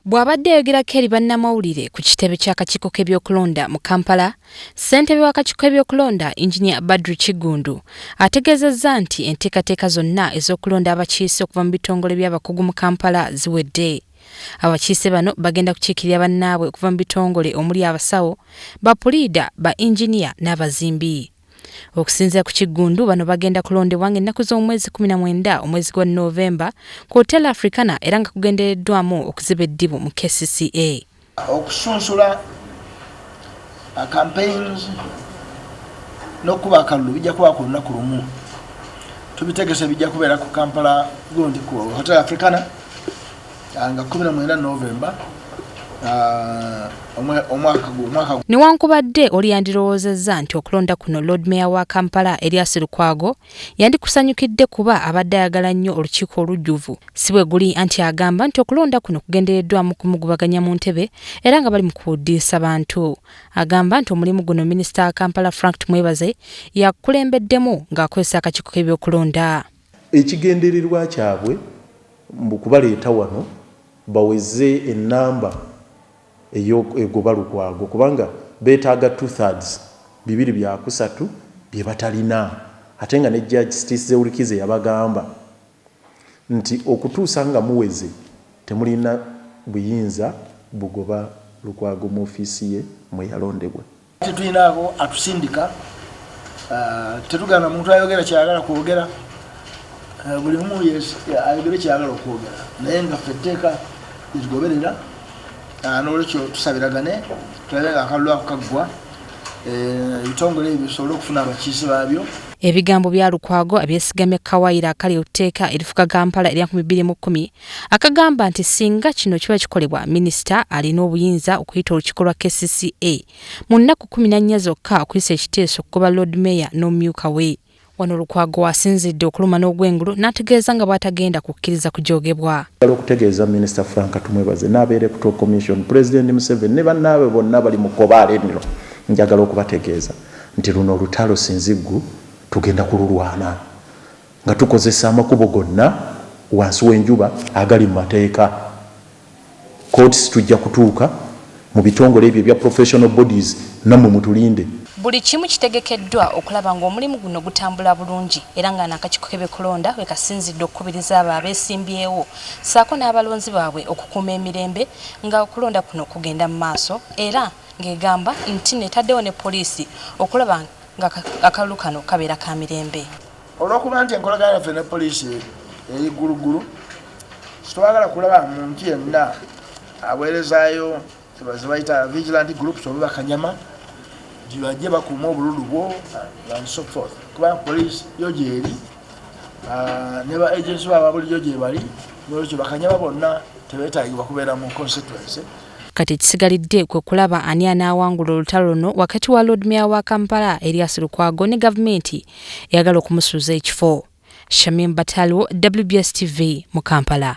Bw'abadde ayogerako eri bannamawulire ku kitebe ky'akakiiko k'ebyokulonda mu Kampala, ssentebe w'akakiiko k'ebyokulonda Engineer Badru Kigundu ategeezezza nti enteekateeka zonna ez'okulonda abakiise okuva mu bitongole by'abakugu mu Kampala ziwedde. Abakiise bano bagenda kukiikirira bannaabwe okuva mu bitongole omuli abasawo, bapuliida, ba engineer n'abazimbi. Okusinziira ku Kigundu, bano bagenda kulondebwa ng'ennaku z'omwezi 19 omwezi gwa Novemba ku Hotel Africana era nga kugendereddwamu okuziba eddibu mu KCCA. Okusunsula campaigns n'okuba akalulu bijja kuba ku lunaku lumu. Tubitegese bijja kubeera ku Kampala gundi ku Hotel Africana nga 19 Novemba omwaka. Newankubadde oli yandirowoozezza nti okulonda kuno Lord Mayor wa Kampala Erias Lukwago yandikusanyukidde kuba abadde ayagala nnyo olukiiko olujjuvu. Si bwe guli anti agamba nti okulonda kuno kugendereddwamu kumugubaganya mu ntebe era nga bali mu kuwuddiisa bantu. Agamba nti omulimu guno Minisita wa Kampala Frank Tumwebaze yakulembeddemu ng'akozesa akakiiko k'ebyokulonda. Ekigendererwa kyabwe mu kubaleeta wano baweze ennamba egoba Lukwago kubanga beetaaga 2/3 bibiri bya kusatu bye batalina, ate nga ne Judge Steve Ulikize yabagamba nti okutuusa nga muweze temulina buyinza bugoba Lukwago mu ofiisi ye mwe yalondebwa. Tetulinaako atusindika, tetugana muntu ayogera kyayagala kwogera, buli omu ayogere kyayagala okwogera, naye nga ffe etteeka ligoberera. N'olwekyo tusabiragane tulabe nga akalulu ako kaggwa, ebitongole ebyo bisobole okufuna abakiise baabyo. Ebigambo bya Lukwago abyesigamye kawaayira akali etteeka erifuga Kampala erya 2010 akagamba nti singa kino kiba kikolebwa, minisita alina obuyinza okuyita olukiiko lwa KCCA mu nnaku 14 zokka okuyisa ekiteeso okugoba Lord Mayor n'omumyuka we. Wano Lukwago asinzidde okuluma n'ogwengulu n'ategeeza nga bw'atagenda kukkiriza kujoogebwa. Okutegeeza Minisita Frank Tumwebaze n'abeera ku Commission, President Museveni ne bannaabe bonna bali mu kkobaale lino, njagala okubategeeza nti luno olutalo sinziggu tugenda kululwana nga tukozesa amakubo gonna wansi w'enjuba agali mu mateeka. Courts tujja kutuuka mu bitongole ebyo bya professional bodies nammwe mutulinde. Buli kimu kitegekeddwa okulaba ng'omulimu guno gutambula bulungi era nga n'akakiiko k'ebyokulonda we kasinzidde okukubiriza abo abeesimbyewo ssaako n'abalonzi baabwe okukuuma emirembe nga okulonda kuno kugenda mu maaso era ng'egamba nti netaddewo ne poliisi okulaba nga akalulu kano kabeera ka mirembe. Olw'okuba nti enkolagana yaffe ne poliisi eri ggulugulu, sitwagala kulaba muntu yenna aweerezaayo ze bayita vigilant groups oba bakanyama bajje bakuuma obululu bwo and so forth. Kuba poliisi yo gyeri ne ba agency baba bulijjo gye bali, n'olwekyo bakanyama bonna tebeetaagibwa kubeera mu constituency. Kati kisigalidde kwe kulaba ani anaawangula olutalo luno wakati wa Lord Mayor wa Kampala Erias Lukwago ne gavumenti eyagala okumusuuza ekifo. Shamim Batalo, WBS TV mu Kampala.